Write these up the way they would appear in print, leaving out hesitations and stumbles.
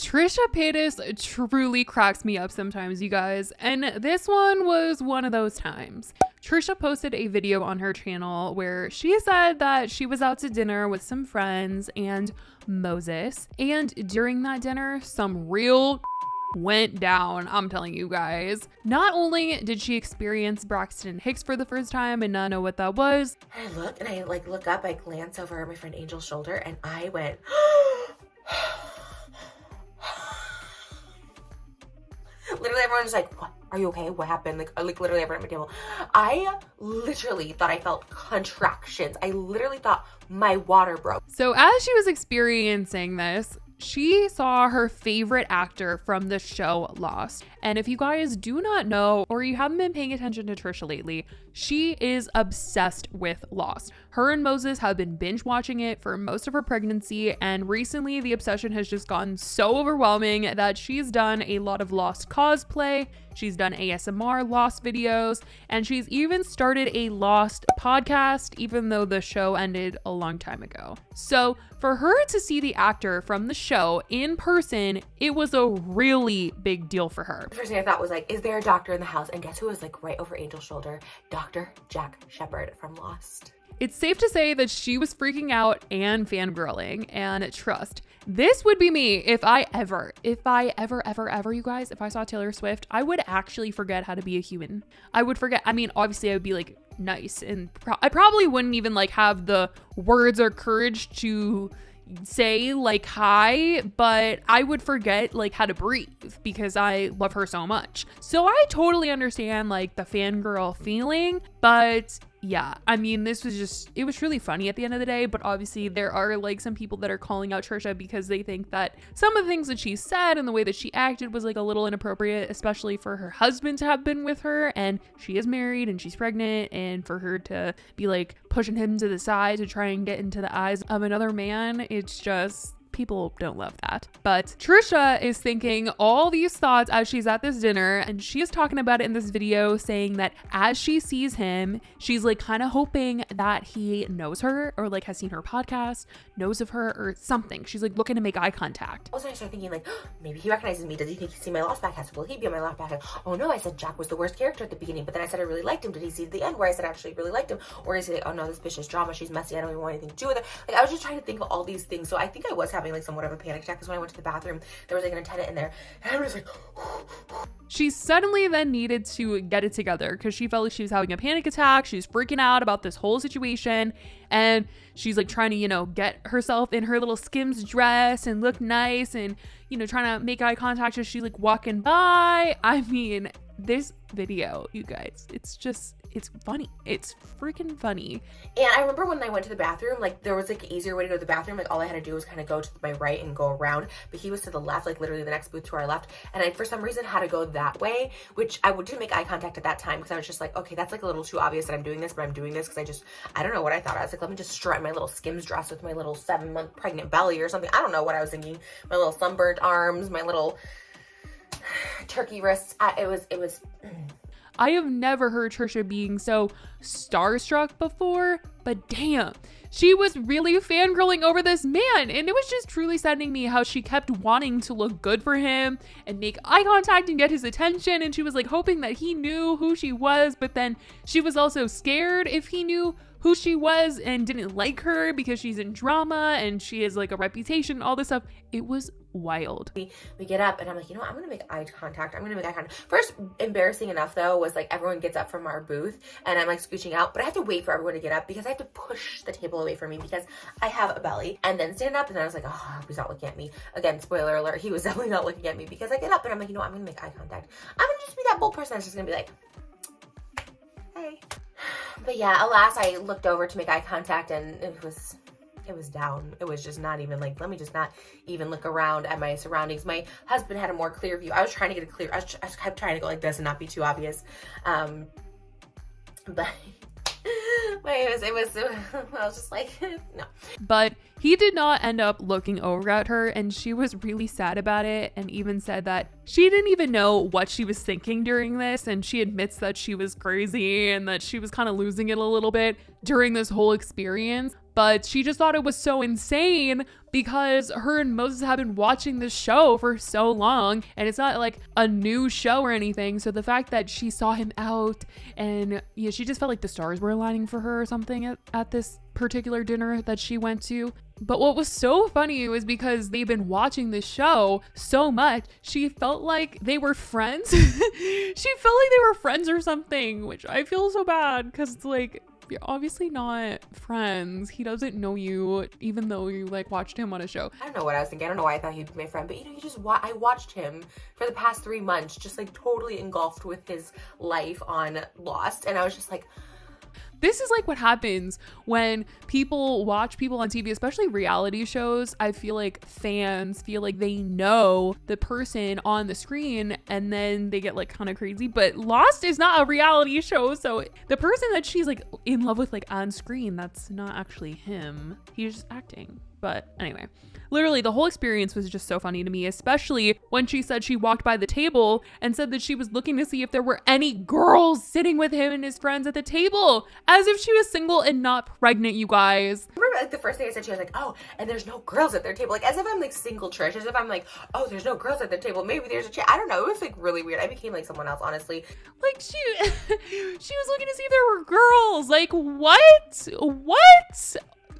Trisha Paytas truly cracks me up sometimes, you guys, and this one was one of those times. Trisha posted a video on her channel where she said that she was out to dinner with some friends and Moses, and during that dinner, some real went down, I'm telling you guys. Not only did she experience Braxton Hicks for the first time and not know what that was. I look and I look up, I glance over my friend Angel's shoulder and I went, literally everyone was like, what? Are you okay? What happened? Like literally everyone at my table. I literally thought I felt contractions. I literally thought my water broke. So as she was experiencing this, she saw her favorite actor from the show Lost. And if you guys do not know, or you haven't been paying attention to Trisha lately, she is obsessed with Lost. Her and Moses have been binge watching it for most of her pregnancy, and recently the obsession has just gotten so overwhelming that she's done a lot of Lost cosplay, she's done ASMR Lost videos, and she's even started a Lost podcast, even though the show ended a long time ago. So for her to see the actor from the show in person, it was a really big deal for her. The first thing I thought was like, is there a doctor in the house? And guess who was like right over Angel's shoulder? Dr. Jack Shepherd from Lost. It's safe to say that she was freaking out and fangirling, and trust, this would be me if I ever, you guys, if I saw Taylor Swift, I would actually forget how to be a human. I would forget. I mean, obviously I would be like nice and I probably wouldn't even like have the words or courage to say like hi, but I would forget like how to breathe because I love her so much. So I totally understand like the fangirl feeling, but yeah, I mean, it was really funny at the end of the day, but obviously there are like some people that are calling out Trisha because they think that some of the things that she said and the way that she acted was like a little inappropriate, especially for her husband to have been with her, and she is married and she's pregnant, and for her to be like pushing him to the side to try and get into the eyes of another man, it's just, people don't love that. But Trisha is thinking all these thoughts as she's at this dinner, and she is talking about it in this video, saying that as she sees him, she's like kind of hoping that he knows her or like has seen her podcast, knows of her or something. She's like looking to make eye contact. Also, I started thinking like, maybe he recognizes me. Does he think he see my Lost podcast? Will he be on my Lost podcast? Oh no, I said Jack was the worst character at the beginning, but then I said I really liked him. Did he see the end where I said I actually really liked him? Or is he like, oh no, this bitch is drama, she's messy, I don't even want anything to do with it. Like, I was just trying to think of all these things. So I think I was having like somewhat of a panic attack because when I went to the bathroom, there was like an attendant in there, and I was like, she suddenly then needed to get it together because she felt like she was having a panic attack. She's freaking out about this whole situation, and she's like trying to, you know, get herself in her little Skims dress and look nice and, you know, trying to make eye contact as she's like walking by. I mean, this video, you guys, it's funny. It's freaking funny. And I remember when I went to the bathroom, like there was like an easier way to go to the bathroom. Like all I had to do was kind of go to my right and go around, but he was to the left, like literally the next booth to our left. And I, for some reason, had to go that way, which I didn't make eye contact at that time because I was just like, okay, that's like a little too obvious that I'm doing this, but I'm doing this because I don't know what I thought. I was like, let me just strut my little Skims dress with my little 7-month pregnant belly or something. I don't know what I was thinking. My little sunburnt arms, my little turkey wrists. It was I have never heard Trisha being so starstruck before, but damn, she was really fangirling over this man, and it was just truly saddening me how she kept wanting to look good for him and make eye contact and get his attention, and she was like hoping that he knew who she was, but then she was also scared if he knew who she was and didn't like her because she's in drama and she has like a reputation, all this stuff. It was wild. We get up and I'm like, you know what? I'm gonna make eye contact. First, embarrassing enough though, was like everyone gets up from our booth and I'm like scooching out, but I have to wait for everyone to get up because I have to push the table away from me because I have a belly, and then stand up, and then I was like, oh, I hope he's not looking at me. Again, spoiler alert, he was definitely not looking at me because I get up and I'm like, you know what? I'm gonna make eye contact. I'm gonna just be that bold person that's just gonna be like, hey. But yeah, alas, I looked over to make eye contact and it was down. It was just not even like, let me just not even look around at my surroundings. My husband had a more clear view. I was trying to get a clear, I kept trying to go like this and not be too obvious. But it was, I was just like, no. But he did not end up looking over at her, and she was really sad about it, and even said that she didn't even know what she was thinking during this, and she admits that she was crazy and that she was kind of losing it a little bit during this whole experience. but she just thought it was so insane because her and Moses have been watching this show for so long, and it's not like a new show or anything. So the fact that she saw him out, and yeah, she just felt like the stars were aligning for her or something at this particular dinner that she went to. But what was so funny was because they've been watching this show so much, she felt like they were friends. She felt like they were friends or something, which I feel so bad because it's like, you're obviously not friends. He doesn't know you, even though you like watched him on a show. I don't know what I was thinking. I don't know why I thought he'd be my friend, but you know, I watched him for the past 3 months, just like totally engulfed with his life on Lost. And I was just like, this is like what happens when people watch people on TV, especially reality shows. I feel like fans feel like they know the person on the screen and then they get like kind of crazy. But Lost is not a reality show. So the person that she's like in love with like on screen, that's not actually him. He's just acting. But anyway, literally the whole experience was just so funny to me, especially when she said she walked by the table and said that she was looking to see if there were any girls sitting with him and his friends at the table, as if she was single and not pregnant, you guys. I remember like the first thing I said, she was like, oh, and there's no girls at their table. Like as if I'm like single, Trish, as if I'm like, oh, there's no girls at their table. Maybe there's a I don't know. It was like really weird. I became like someone else, honestly. Like she was looking to see if there were girls. Like what?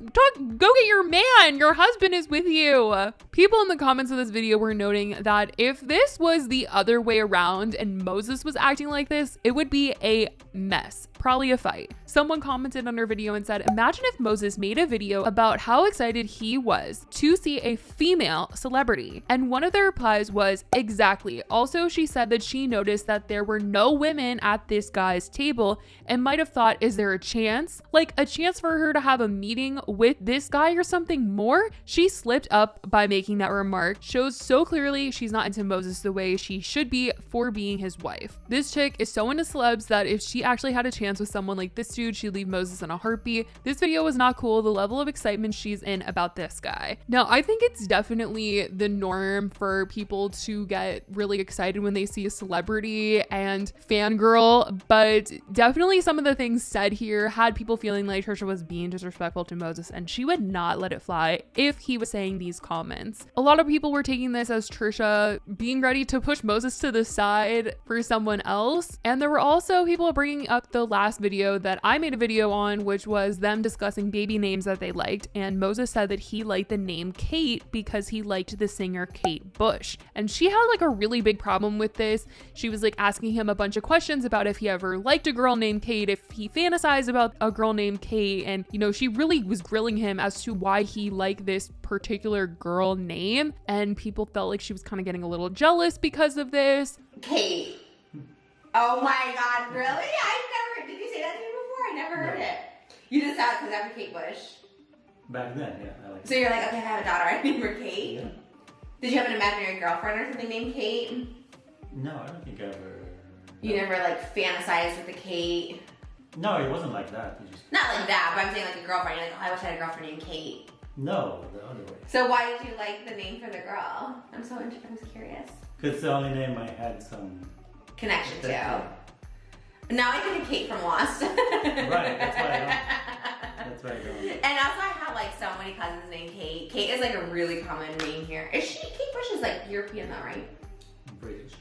Go get your man. Your husband is with you. People in the comments of this video were noting that if this was the other way around and Moses was acting like this, it would be a mess. Probably a fight. Someone commented on her video and said, imagine if Moses made a video about how excited he was to see a female celebrity. And one of the replies was, exactly. Also, she said that she noticed that there were no women at this guy's table and might have thought, is there a chance? Like a chance for her to have a meeting with this guy or something more? She slipped up by making that remark. Shows so clearly she's not into Moses the way she should be for being his wife. This chick is so into celebs that if she actually had a chance with someone like this dude, she'd leave Moses in a heartbeat. This video was not cool. The level of excitement she's in about this guy. Now, I think it's definitely the norm for people to get really excited when they see a celebrity and fangirl, but definitely some of the things said here had people feeling like Trisha was being disrespectful to Moses, and she would not let it fly if he was saying these comments. A lot of people were taking this as Trisha being ready to push Moses to the side for someone else, and there were also people bringing up the last video that I made a video on, which was them discussing baby names that they liked, and Moses said that he liked the name Kate because he liked the singer Kate Bush, and she had like a really big problem with this. She was like asking him a bunch of questions about if he ever liked a girl named Kate, if he fantasized about a girl named Kate, and you know, she really was grilling him as to why he liked this particular girl name, and people felt like she was kind of getting a little jealous because of this. Kate. Oh my God, really? Did you say that to me before? I never heard it. You just said it because after Kate Bush? Back then, yeah. I like so you're like, okay, I have a daughter, I named her Kate? Yeah. Did you have an imaginary girlfriend or something named Kate? No, I don't think I ever... You never like fantasized with the Kate? No, it wasn't like that. Not like that, but I'm saying like a girlfriend. You're like, oh, I wish I had a girlfriend named Kate. No, the other way. So why did you like the name for the girl? I'm curious. Because it's the only name I had some... connection to. Now I think of Kate from Lost. Right, that's why I don't. That's why I don't. And also I have like so many cousins named Kate. Kate is like a really common name here. Kate Bush is like European though, right? British.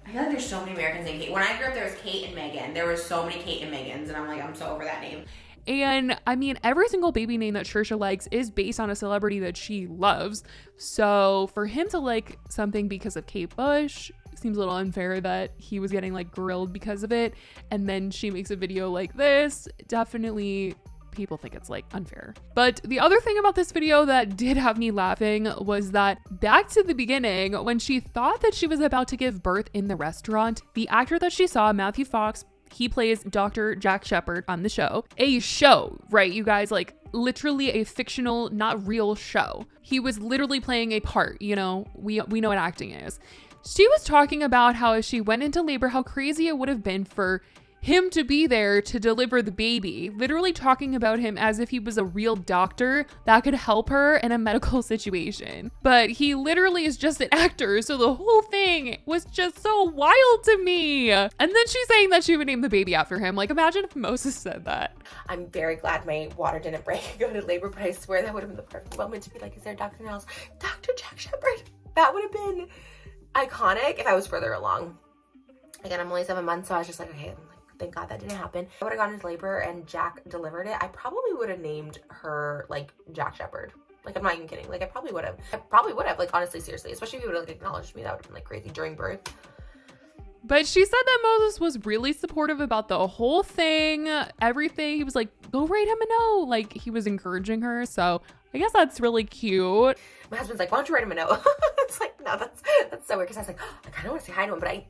I feel like there's so many Americans named Kate. When I grew up, there was Kate and Megan. There were so many Kate and Megans, and I'm like, I'm so over that name. And I mean, every single baby name that Trisha likes is based on a celebrity that she loves. So for him to like something because of Kate Bush seems a little unfair that he was getting like grilled because of it. And then she makes a video like this. Definitely people think it's like unfair. But the other thing about this video that did have me laughing was that back to the beginning, when she thought that she was about to give birth in the restaurant, the actor that she saw, Matthew Fox, he plays Dr. Jack Shepherd on the show. A show, right? You guys, like literally a fictional, not real show. He was literally playing a part, you know, we know what acting is. She was talking about how if she went into labor, how crazy it would have been for him to be there to deliver the baby, literally talking about him as if he was a real doctor that could help her in a medical situation. But he literally is just an actor, so the whole thing was just so wild to me. And then she's saying that she would name the baby after him. Like, imagine if Moses said that. I'm very glad my water didn't break and go to labor, but I swear that would have been the perfect moment to be like, is there Dr. Nels? Dr. Jack Shepherd. That would have been iconic if I was further along. Again, I'm only 7 months, so I was just like, okay, thank God that didn't happen. If I would have gone into labor and Jack delivered it, I probably would have named her like Jack Shepherd. Like, I'm not even kidding. Like, I probably would have. Like, honestly, seriously, especially if you would have like acknowledged me. That would have been like crazy during birth. But she said that Moses was really supportive about the whole thing, everything. He was like, go write him a note. Like, he was encouraging her. So I guess that's really cute. My husband's like, why don't you write him a note? It's like, no, that's so weird. Because I was like, oh, I kind of want to say hi to him, but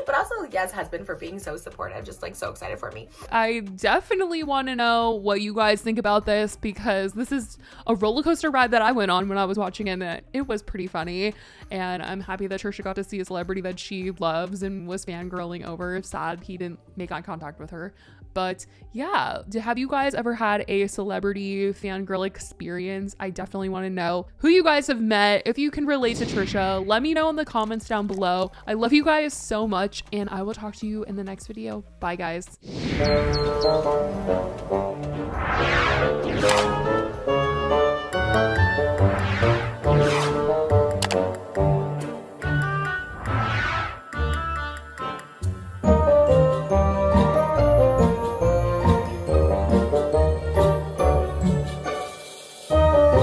but also, yes, husband, for being so supportive. Just like so excited for me. I definitely want to know what you guys think about this, because this is a roller coaster ride that I went on when I was watching it. It was pretty funny. And I'm happy that Trisha got to see a celebrity that she loves and was fangirling over. Sad he didn't make eye contact with her. But yeah, have you guys ever had a celebrity fangirl experience? I definitely want to know who you guys have met. If you can relate to Trisha, let me know in the comments down below. I love you guys so much, and I will talk to you in the next video. Bye, guys.